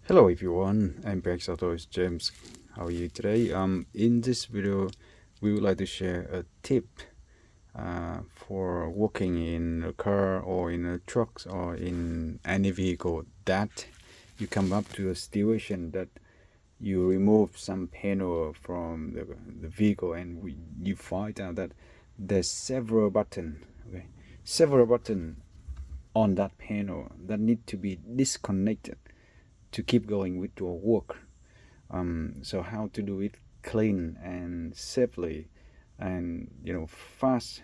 Hello everyone, MPX AUTOS James. How are you today? In this video, we would like to share a tip for working in a car or in a truck or in any vehicle that you come up to a situation that you remove some panel from the vehicle and you find out that there's several buttons, several buttons on that panel that need to be disconnected to keep going with your work. So how to do it clean and safely and fast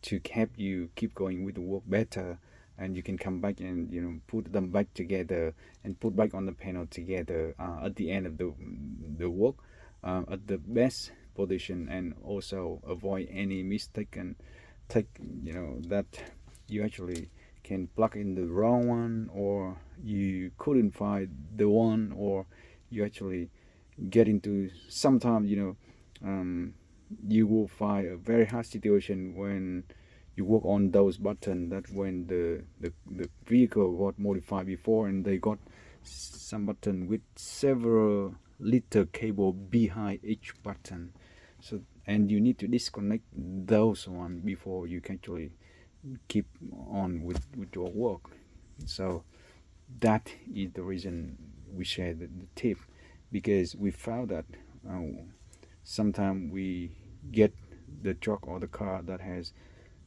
to help you keep going with the work better, and you can come back and put them back together and put back on the panel together at the end of the work at the best position, and also avoid any mistake and take that you actually can plug in the wrong one, or you couldn't find the one, or you actually get into sometimes you will find a very hard situation when you work on those buttons, that when the vehicle got modified before and they got some button with several little cable behind each button, so and you need to disconnect those one before you can actually keep on with your work. So that is the reason we share the tip, because we found that sometimes we get the truck or the car that has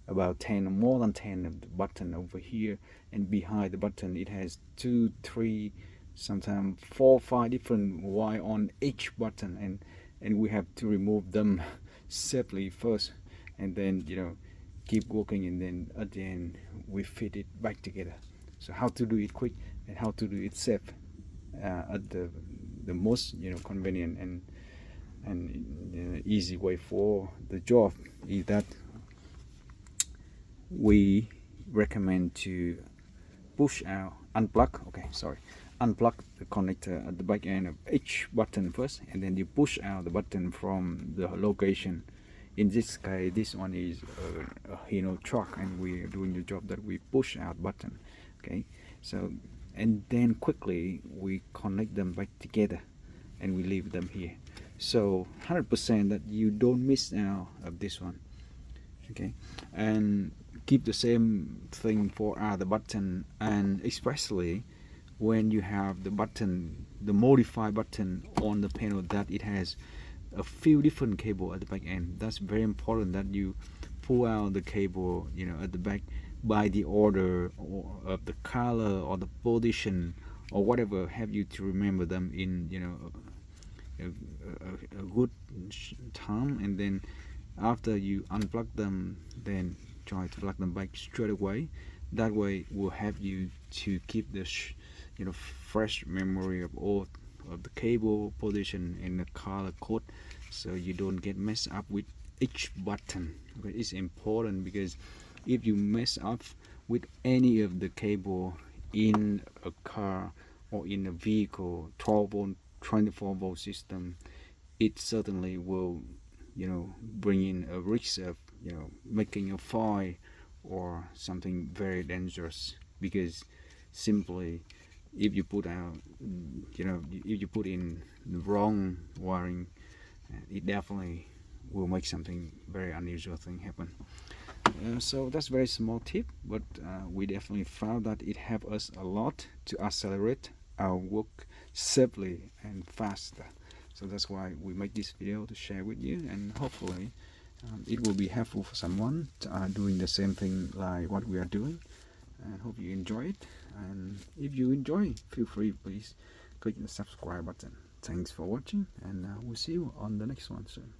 about 10 or more than 10 of the button over here, and behind the button it has 2, 3, sometimes 4, 5 different wire on each button, and we have to remove them safely first, and then keep working, and then at the end we fit it back together. So how to do it quick and how to do it safe at the most convenient and easy way for the job is that we recommend to unplug the connector at the back end of each button first, and then you push out the button from the location. In this case, this one is a Hino truck, and we're doing the job that we push out button. Okay, so and then quickly we connect them back together and we leave them here, so 100% that you don't miss out of this one. Okay, and keep the same thing for other button, and especially when you have the button, the modified button on the panel, that it has a few different cable at the back end. That's very important that you pull out the cable at the back by the order or of the color or the position or whatever have you, to remember them in a good time, and then after you unplug them, then try to plug them back straight away. That way will help you to keep this fresh memory of all of the cable position and the color code, so you don't get messed up with each button. Okay, it's important, because if you mess up with any of the cable in a car or in a vehicle 12-volt 24-volt system, it certainly will bring in a risk of making a fire or something very dangerous, because simply if you put out if you put in the wrong wiring, it definitely will make something very unusual thing happen. So that's very small tip, but we definitely found that it helped us a lot to accelerate our work safely and faster. So that's why we make this video to share with you, and hopefully it will be helpful for someone doing the same thing like what we are doing. And hope you enjoy it, and if you enjoy, feel free, please click the subscribe button. Thanks for watching, and we'll see you on the next one soon.